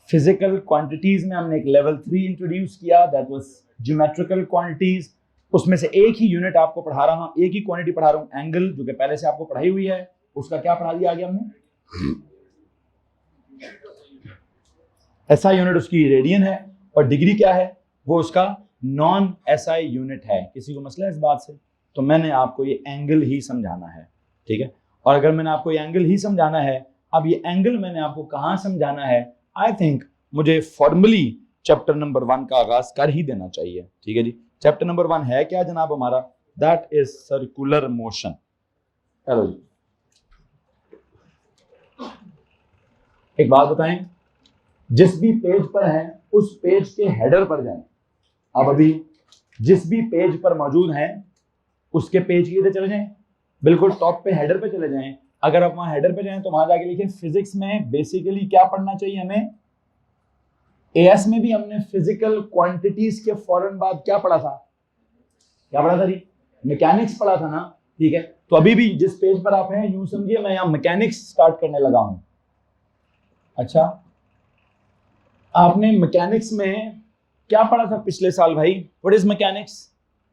Physical quantities में हमने एक लेवल 3 इंट्रोड्यूस किया, दैट वाज ज्योमेट्रिकल क्वांटिटीज। उसमें से एक ही यूनिट आपको पढ़ा रहा हूं, एक ही क्वांटिटी पढ़ा रहा हूं, एंगल, जो कि पहले से आपको पढ़ाई हुई है, उसका क्या पढ़ा दिया आगे हमने, एसआई यूनिट उसकी रेडियन है, और डिग्री क्या है, वो उसका नॉन एसआई यूनिट है। किसी को मसला है इस बात से? तो मैंने आपको ये एंगल ही समझाना है, ठीक है। और अगर मैंने आपको ये एंगल ही समझाना है, अब ये एंगल मैंने आपको कहां समझाना है, आई थिंक मुझे फॉर्मली चैप्टर नंबर 1 का आगाज कर ही देना चाहिए, ठीक है जी। चैप्टर नंबर 1 है क्या जनाब हमारा, दैट इज सर्कुलर मोशन। चलो जी, एक बात बताएं, जिस भी पेज पर हैं उस पेज के हेडर पर जाएं। अब अभी जिस भी पेज पर मौजूद हैं उसके पेज की इधर चले जाएं, बिल्कुल टॉप पे हेडर पे चले जाएं। अगर आप वहां हेडर पे जाएं तो वहां जाके लिखिए फिजिक्स में बेसिकली क्या पढ़ना चाहिए हमें। एएस में भी हमने फिजिकल क्वांटिटीज के फौरन बाद क्या पढ़ा था, क्या पढ़ा था जी, मैकेनिक्स पढ़ा था ना, ठीक है। तो अभी भी जिस पेज पर आप हैं यूं समझिए मैं यहां मैकेनिक्स स्टार्ट करने लगा हूं। अच्छा, आपने मैकेनिक्स में क्या पढ़ा था पिछले साल भाई? What is mechanics?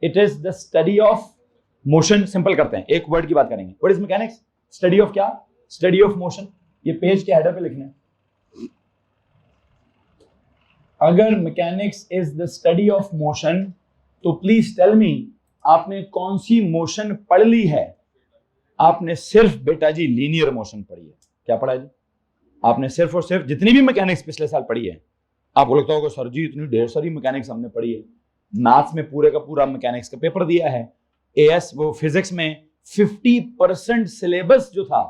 It is the study of motion. Simple करते हैं, एक वर्ड की बात करेंगे। What is mechanics? Study of क्या? Study of motion. ये पेज के हेडर पे लिखना है। अगर mechanics is the study of motion तो प्लीज टेल मी आपने कौन सी मोशन पढ़ ली है? आपने सिर्फ बेटा जी लीनियर मोशन पढ़ी है। क्या पढ़ा है जी? आपने सिर्फ और सिर्फ जितनी भी मैकेनिक्स पिछले साल पढ़ी है, आपको लगता होगा सर जी इतनी ढेर सारी मैकेनिक्स हमने पढ़ी है। मैथ्स में पूरे का पूरा मैकेनिक्स का पेपर दिया है। एएस वो फिजिक्स में 50% सिलेबस जो था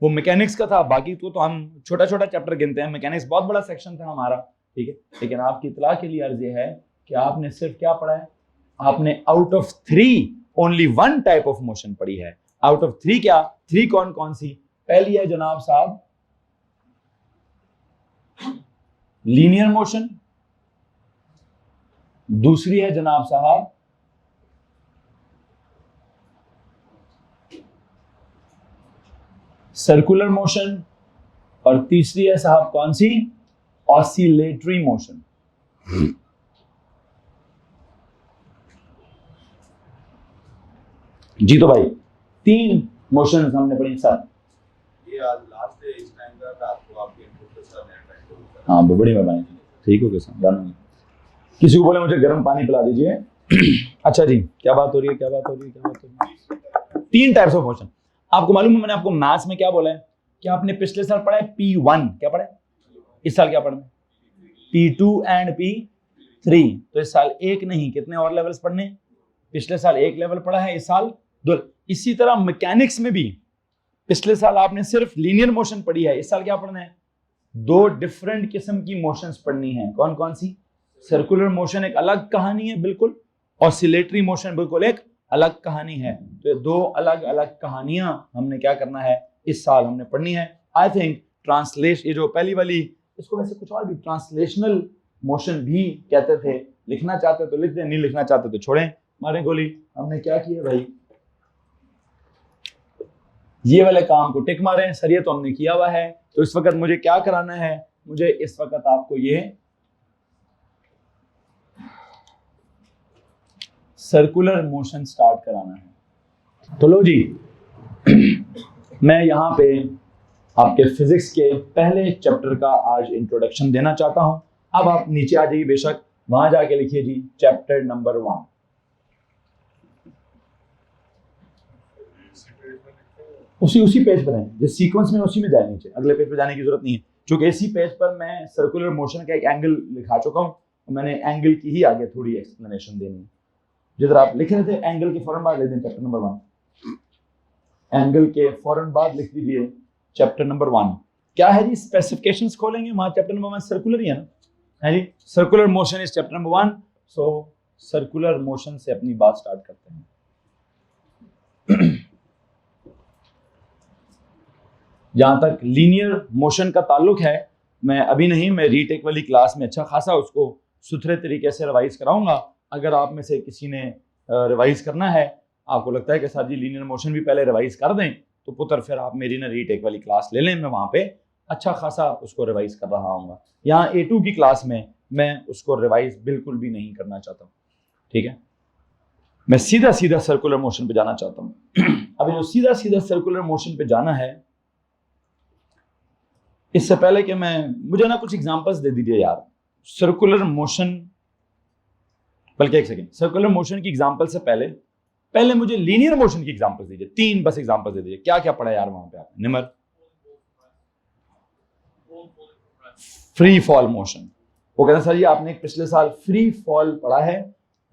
वो मैकेनिक्स का था। बाकी तो हम छोटा छोटा चैप्टर गिनते हैं, मैकेनिक्स बहुत बड़ा सेक्शन था हमारा, ठीक है। लेकिन आपकी इतला के लिए अर्ज है कि आपने सिर्फ क्या पढ़ा है, आपने out of 3 only 1 type of motion पढ़ी है। आउट ऑफ 3 क्या, 3 कौन कौन सी? पहली है जनाब साहब लीनियर मोशन, दूसरी है जनाब साहब सर्कुलर मोशन, और तीसरी है साहब कौन सी, ऑसिलेटरी मोशन। जी तो भाई 3 मोशन हमने पढ़ी सर। ये आज लास्ट डे इस टाइम का रात को आपके इनपुट के साथ हाँ बड़ी मेहरबानी, ठीक हो गया डन। किसी को बोले मुझे गर्म पानी पिला दीजिए। अच्छा जी, क्या बात हो रही है, क्या बात हो रही है, क्या बात हो रही है? 3 टाइप्स ऑफ मोशन। आपको मालूम है मैंने आपको मैथ्स में क्या बोला है कि आपने पिछले साल पढ़ा है P1, क्या पढ़ा है? इस साल क्या पढ़ना है? P2 and P3। तो इस साल एक नहीं कितने और लेवल्स पढ़ने? पिछले साल 1 लेवल पढ़ा है, इस साल 2। इसी तरह मैकेनिक्स में भी पिछले साल आपने सिर्फ लीनियर मोशन पढ़ी है, इस साल क्या पढ़ना है? 2 डिफरेंट किस्म की मोशंस पढ़नी है। कौन कौन सी? सर्कुलर मोशन एक अलग कहानी है बिल्कुल, ऑसिलेटरी मोशन बिल्कुल एक अलग कहानी है। तो 2 अलग अलग कहानियां हमने क्या करना है इस साल हमने पढ़नी है। आई थिंक ट्रांसलेशन, ये जो पहली वाली, इसको वैसे कुछ और भी ट्रांसलेशनल मोशन भी कहते थे। लिखना चाहते तो लिख दें, नहीं लिखना चाहते तो छोड़ें, मारें गोली। हमने क्या किया भाई, ये वाले काम को टिक मारें। सर ये तो हमने किया हुआ है। तो इस वक्त मुझे क्या कराना है, मुझे इस वक्त आपको ये सर्कुलर मोशन स्टार्ट कराना है। तो लो जी, मैं यहां पे आपके फिजिक्स के पहले चैप्टर का आज इंट्रोडक्शन देना चाहता हूं। अब आप नीचे आ जाइए, बेशक वहां जाके लिखिए जी चैप्टर नंबर 1। उसी पेज पर है, जिस सीक्वेंस में उसी में जाए नीचे, अगले पेज पर जाने की जरूरत नहीं है, क्योंकि इसी पेज पर मैं सर्कुलर मोशन का एक एंगल लिखा चुका हूं। मैंने एंगल की ही आगे थोड़ी एक्सप्लेनेशन देनी है। जिधर आप लिख रहे थे एंगल के फौरन बाद लिख दें चैप्टर नंबर 1। एंगल के फौरन बाद लिख दीजिए चैप्टर नंबर 1। क्या है जी, स्पेसिफिकेशंस खोलेंगे, वहां चैप्टर नंबर 1 सर्कुलर ही है ना, है जी। Circular motion is chapter number 1। So circular motion से अपनी बात स्टार्ट करते हैं। जहां तक लीनियर मोशन का ताल्लुक है, मैं अभी नहीं, मैं रीटेक वाली क्लास में अच्छा खासा उसको सुथरे तरीके से रिवाइज कराऊंगा। अगर आप में से किसी ने रिवाइज करना है, आपको लगता है कि सर जी लीनियर मोशन भी पहले रिवाइज कर दें, तो पुत्र फिर आप मेरी ना रीटेक वाली क्लास ले लें, मैं वहां पे अच्छा खासा उसको रिवाइज कर रहा हूँ। यहाँ A2 की क्लास में मैं उसको रिवाइज बिल्कुल भी नहीं करना चाहता हूँ, ठीक है। मैं सीधा सीधा सर्कुलर मोशन पे जाना चाहता हूँ। अब जो सीधा सीधा सर्कुलर मोशन पे जाना है, इससे पहले कि मुझे ना कुछ एग्जांपल्स दे दीजिए यार सर्कुलर मोशन, बल्कि एक सेकेंड, सर्कुलर मोशन की एग्जांपल से पहले मुझे लीनियर मोशन की एग्जांपल्स दीजिए, 3 बस एग्जांपल्स दे दीजिए। क्या क्या पढ़ा यार वहां पे आपने? Nimra, free fall motion. वो कहते हैं सर जी आपने पिछले साल फ्री फॉल पढ़ा है,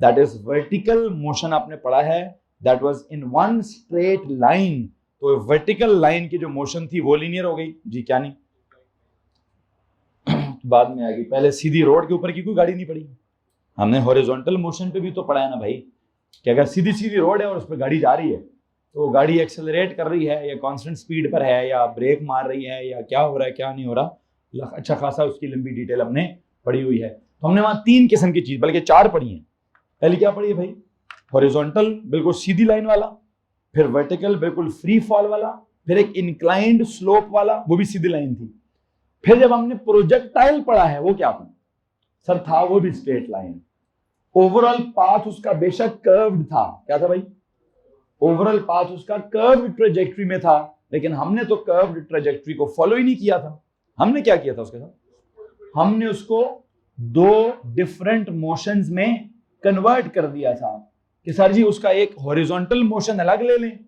दैट इज वर्टिकल मोशन आपने पढ़ा है, that was in one straight line. तो वर्टिकल लाइन की जो मोशन थी वो लीनियर हो गई जी, क्या नहीं? बाद में आ गई, पहले सीधी रोड के ऊपर की कोई गाड़ी नहीं पड़ी। हमने हॉरिजॉन्टल मोशन पे भी तो पढ़ा है ना भाई, कि अगर सीधी सीधी रोड है और उस पर गाड़ी जा रही है तो गाड़ी एक्सेलरेट कर रही है या कांस्टेंट स्पीड पर है या ब्रेक मार रही है या क्या हो रहा है क्या नहीं हो रहा, अच्छा खासा उसकी लंबी डिटेल हमने पढ़ी हुई है। तो हमने वहां 3 किस्म की चीज, बल्कि 4 पढ़ी है। पहले क्या पढ़ी है भाई? हॉरिजॉन्टल बिल्कुल सीधी लाइन वाला, फिर वर्टिकल बिल्कुल फ्री फॉल वाला, फिर एक इंक्लाइंड स्लोप वाला, वो भी सीधी लाइन थी। फिर जब हमने प्रोजेक्टाइल पढ़ा है, वो क्या था सर? था वो भी स्ट्रेट लाइन। ओवरऑल पाथ उसका बेशक कर्व्ड था, क्या था भाई? ओवरऑल पाथ उसका कर्व्ड ट्रेजेक्टरी में था, लेकिन हमने तो कर्व्ड ट्रेजेक्टरी को फॉलो ही नहीं किया था। हमने क्या किया था उसके साथ? हमने उसको 2 डिफरेंट मोशंस में कन्वर्ट कर दिया था कि सर जी उसका एक हॉरिजॉन्टल मोशन अलग ले लें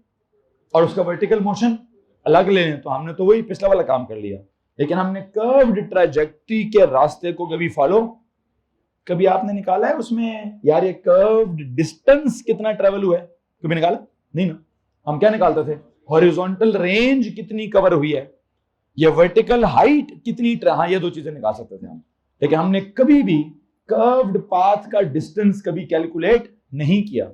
और उसका वर्टिकल मोशन अलग ले लें। तो हमने तो वही पिछला वाला काम कर लिया, लेकिन हमने कर्व्ड ट्रेजेक्टरी के रास्ते को कभी फॉलो, कभी आपने निकाला है उसमें यार ये कर्व्ड डिस्टेंस कितना ट्रेवल हुआ है? कभी निकाला नहीं ना। हम क्या निकालते थे? हॉरिजॉन्टल रेंज कितनी कवर हुई है या वर्टिकल हाइट कितनी, हाँ ये 2 चीजें निकाल सकते थे हम, लेकिन हमने कभी भी कर्व्ड पाथ का डिस्टेंस कभी कैलकुलेट नहीं किया।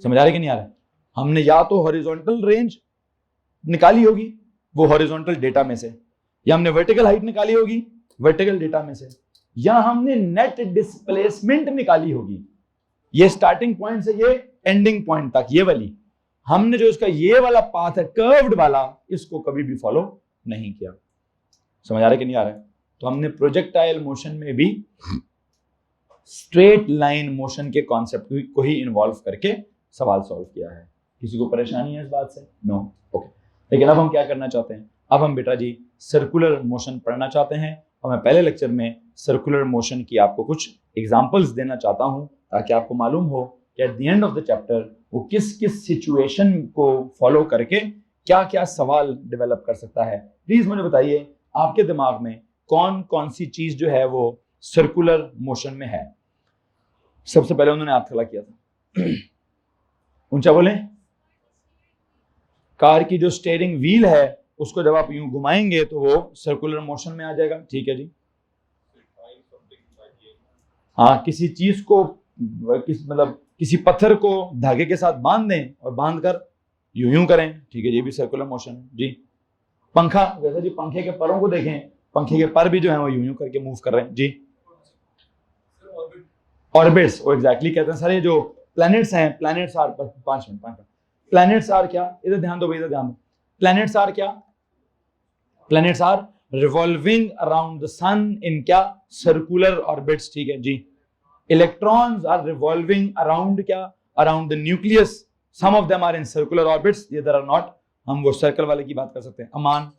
समझ आ रहा है कि नहीं आ रहा है? हमने या तो हॉरिजॉन्टल रेंज निकाली होगी वो हॉरिजॉन्टल डेटा में से, या हमने वर्टिकल हाइट निकाली होगी वर्टिकल डेटा में से, या हमने नेट डिस्प्लेसमेंट निकाली होगी, ये स्टार्टिंग पॉइंट से ये एंडिंग पॉइंट तक, ये वाली। हमने जो इसका ये वाला पाथ है कर्व्ड वाला, इसको कभी भी फॉलो नहीं किया। समझ आ रहा है कि नहीं आ रहा है? तो हमने प्रोजेक्टाइल मोशन में भी स्ट्रेट लाइन मोशन के कॉन्सेप्ट को ही इन्वॉल्व करके सवाल सॉल्व किया है। किसी को परेशानी है इस बात से? No, okay. लेकिन अब हम क्या करना चाहते हैं? अब हम बेटा जी सर्कुलर मोशन पढ़ना चाहते हैं, और मैं पहले लेक्चर में सर्कुलर मोशन की आपको कुछ एग्जांपल्स देना चाहता हूं, ताकि आपको मालूम हो कि at the end of the chapter वो किस किस सिचुएशन को फॉलो करके क्या क्या सवाल डेवलप कर सकता है। प्लीज मुझे बताइए आपके दिमाग में कौन कौन सी चीज जो है वो सर्कुलर मोशन में है? सबसे पहले उन्होंने हाथ खड़ा किया था, ऊंचा बोले। कार की जो स्टीयरिंग व्हील है उसको जब आप यूं घुमाएंगे तो वो सर्कुलर मोशन में आ जाएगा, ठीक है जी। हाँ, किसी चीज को मतलब किसी पत्थर को धागे के साथ बांध दें और बांधकर यूं यूं करें, ठीक है, ये भी सर्कुलर मोशन है जी। पंखा, वैसे जी पंखे के परों को देखें, पंखे के पर भी जो है वो यूं यूं करके मूव कर रहे हैं जी। ऑर्बिट्स, वो एग्जैक्टली कहते हैं सर, ये जो प्लैनेट्स हैं, planets are, 5 minute, planets are क्या? इधर ध्यान दो भाई, इधर ध्यान दो। प्लैनेट्स आर क्या? Planets are revolving around the sun in क्या? सर्कुलर ऑर्बिट्स, ठीक है जी। इलेक्ट्रॉन्स आर रिवॉल्विंग अराउंड क्या? Around the nucleus, some of them are in circular orbits, the other are not। हम वो सर्कल वाले की बात कर सकते हैं। अमान,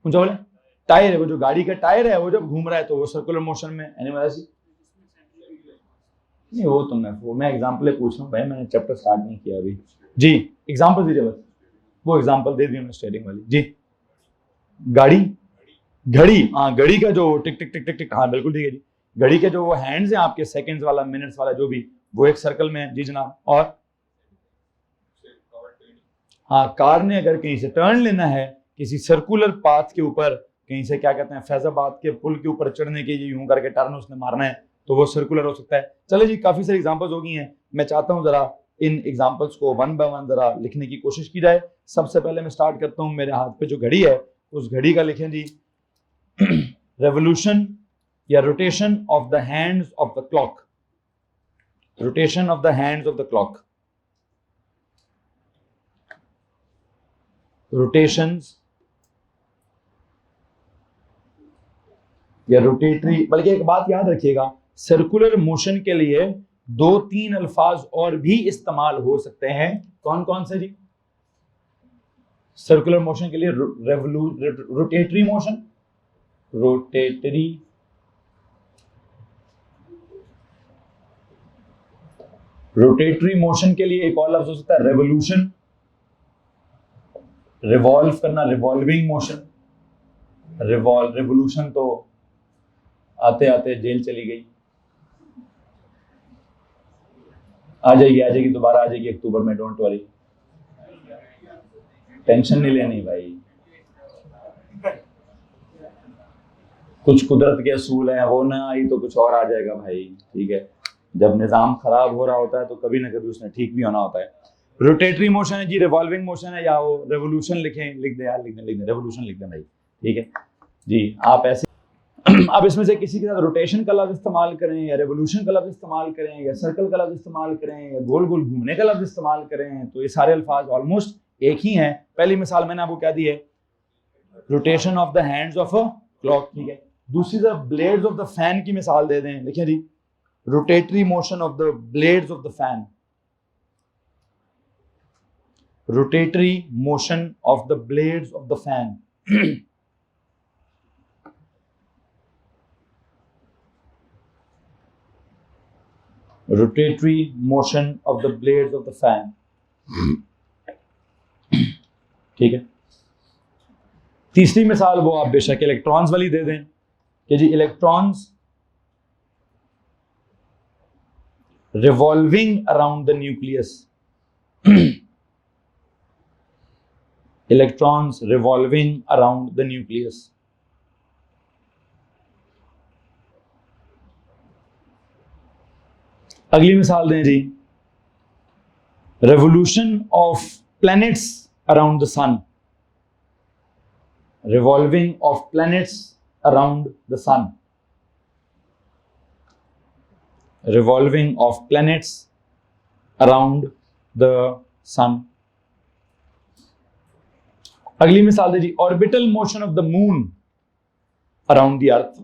ऊंचा बोले। टायर है, वो जो गाड़ी का टायर है वो जब घूम रहा है तो वो सर्कुलर मोशन में। एनिमल ऐसी नहीं, वो तो मैं एग्जांपल पूछ रहा हूँ भाई, मैंने चैप्टर स्टार्ट नहीं किया अभी जी। एग्जांपल दीजिए बस, वो एग्जांपल दे दी हमने स्टेयरिंग वाली जी। गाड़ी, घड़ी, हाँ घड़ी का जो टिक टिक टिक टिक टिक, हाँ बिल्कुल ठीक है जी। घड़ी के जो वो हैंड्स हैं आपके, सेकंड्स वाला, मिनट्स वाला, जो भी, वो एक सर्कल में है जी जनाब। और हाँ, कार ने अगर कहीं से टर्न लेना है किसी सर्कुलर पाथ के ऊपर, कहीं से क्या कहते हैं फैजाबाद के पुल के ऊपर चढ़ने के लिए यूं करके टर्न उसने मारना है, तो वो सर्कुलर हो सकता है। चलो जी, काफी सारी एग्जांपल्स हो गई हैं। मैं चाहता हूं जरा इन एग्जांपल्स को वन बाय वन जरा लिखने की कोशिश की जाए। सबसे पहले मैं स्टार्ट करता हूं, मेरे हाथ पे जो घड़ी है उस घड़ी का लिखें जी रेवोल्यूशन या rotation of the hands of the clock, rotation of the hands of the clock, rotations या रोटेटरी, बल्कि एक बात याद रखिएगा, सर्कुलर मोशन के लिए 2-3 अल्फाज और भी इस्तेमाल हो सकते हैं। कौन कौन से जी? सर्कुलर मोशन के लिए rotatory motion, rotatory rotatory motion के लिए एक और लफ्ज हो सकता है रेवोल्यूशन, रिवॉल्व करना, रिवॉल्विंग मोशन। रेवोल्यूशन तो आते आते जेल चली गई, आ जाएगी दोबारा आ जाएगी अक्टूबर में, डोंट वरी, टेंशन नहीं लेनी भाई। कुछ कुदरत के असूल हैं, वो ना आई तो कुछ और आ जाएगा भाई, ठीक है। जब निज़ाम खराब हो रहा होता है तो कभी ना कभी उसने ठीक भी होना होता है। रोटेटरी मोशन है जी, रिवॉल्विंग मोशन है, या वो रेवोल्यूशन लिख दें यार, लिख दें रेवोल्यूशन लिख दें भाई, ठीक है जी। आप ऐसे अब इसमें से किसी के साथ रोटेशन का लफ्ज इस्तेमाल करें, या रेवोल्यूशन का लफ्ज इस्तेमाल करें, या सर्कल का लफ्ज इस्तेमाल करें, या गोल गोल घूमने का लफ्ज इस्तेमाल करें, तो ये सारे अल्फाज ऑलमोस्ट एक ही हैं। पहली मिसाल मैंने आपको क्या दी है, rotation of the hands of a clock, ठीक है। दूसरी तरफ ब्लेड्स ऑफ द फैन की मिसाल दे दें, देखिए जी, rotatory motion of the blades of the fan, rotatory motion of the blades of the fan. Rotatory motion of the blades of the fan, ठीक है। तीसरी मिसाल वो आप बेशक इलेक्ट्रॉन्स वाली दे दें कि जी electrons revolving around the nucleus, electrons revolving around the nucleus. अगली मिसाल दें जी, revolution of planets around the sun, revolving of planets around the sun, revolving of planets around the sun। अगली मिसाल दीजिए, orbital motion of the moon around the earth,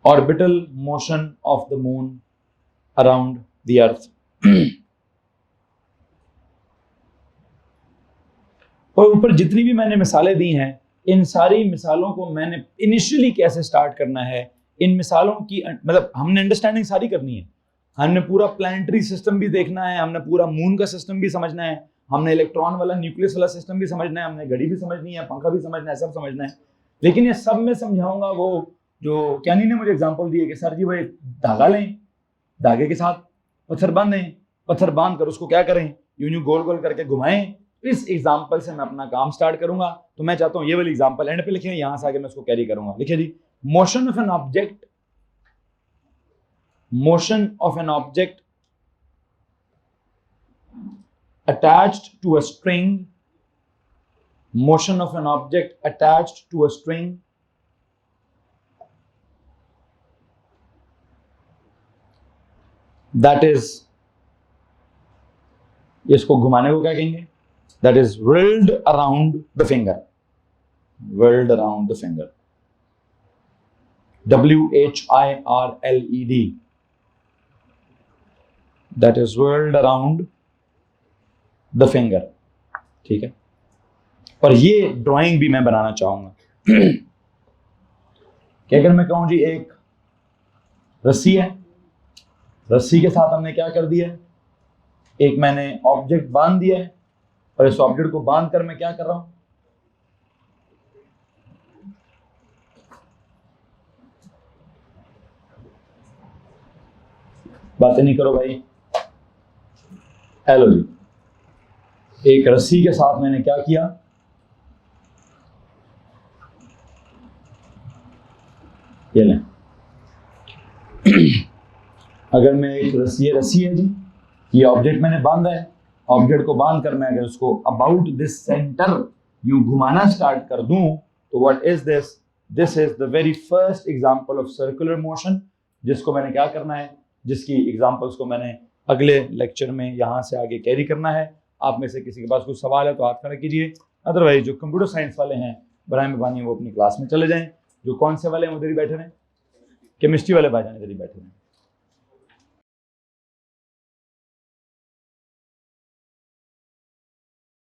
orbital motion of the moon around the earth. और ऊपर जितनी भी मैंने मिसालें दी हैं, इन सारी मिसालों को मैंने इनिशियली कैसे स्टार्ट करना है, इन मिसालों की मतलब हमने अंडरस्टैंडिंग सारी करनी है। हमने पूरा प्लानिटरी सिस्टम भी देखना है, हमने पूरा मून का सिस्टम भी समझना है, हमने इलेक्ट्रॉन वाला न्यूक्लियस वाला सिस्टम भी समझना है, हमने घड़ी भी समझनी है, पंखा भी समझना है, सब समझना है। लेकिन ये सब मैं समझाऊंगा वो जो कैनी ने मुझे एग्जाम्पल दिए कि सर जी वो एक धागा लें, धागे के साथ पत्थर बांधें, पत्थर बांध कर उसको क्या करें, यूं गोल गोल करके घुमाएं। इस एग्जाम्पल से मैं अपना काम स्टार्ट करूंगा। तो मैं चाहता हूं ये वाली एग्जाम्पल एंड पे लिखें, यहां से आगे मैं उसको कैरी करूंगा। लिखिए जी, motion of an object, motion of an object attached to a string, motion of an object attached to a string that is, इसको घुमाने को क्या कहेंगे, that is whirled around the finger, whirled around the finger, WHIRLED, that is whirled around the finger, ठीक है। और ये drawing भी मैं बनाना चाहूंगा कि अगर मैं कहूं जी एक रस्सी है, रस्सी के साथ हमने क्या कर दिया है, एक मैंने ऑब्जेक्ट बांध दिया है, और इस ऑब्जेक्ट को बांध कर मैं क्या कर रहा हूं, बातें नहीं करो भाई, हेलो जी, एक रस्सी के साथ मैंने क्या किया, ये लें, अगर मैं एक रस्सी है जी, ये ऑब्जेक्ट मैंने बांधा है, ऑब्जेक्ट को बांध कर मैं अगर उसको अबाउट दिस सेंटर यूं घुमाना स्टार्ट कर दूं, तो what is this, this is the very first example of circular motion, जिसको मैंने क्या करना है, जिसकी एग्जांपल्स को मैंने अगले लेक्चर में यहां से आगे कैरी करना है। आप में से किसी के पास कुछ सवाल है तो हाथ खड़ा कीजिए, अदरवाइज जो कंप्यूटर साइंस वाले हैं बनाए में पानी है वो अपनी क्लास में चले जाएं। जो कौन से वाले हैं उधर ही बैठे रहें, केमिस्ट्री वाले भाईजान इधर ही बैठे रहें।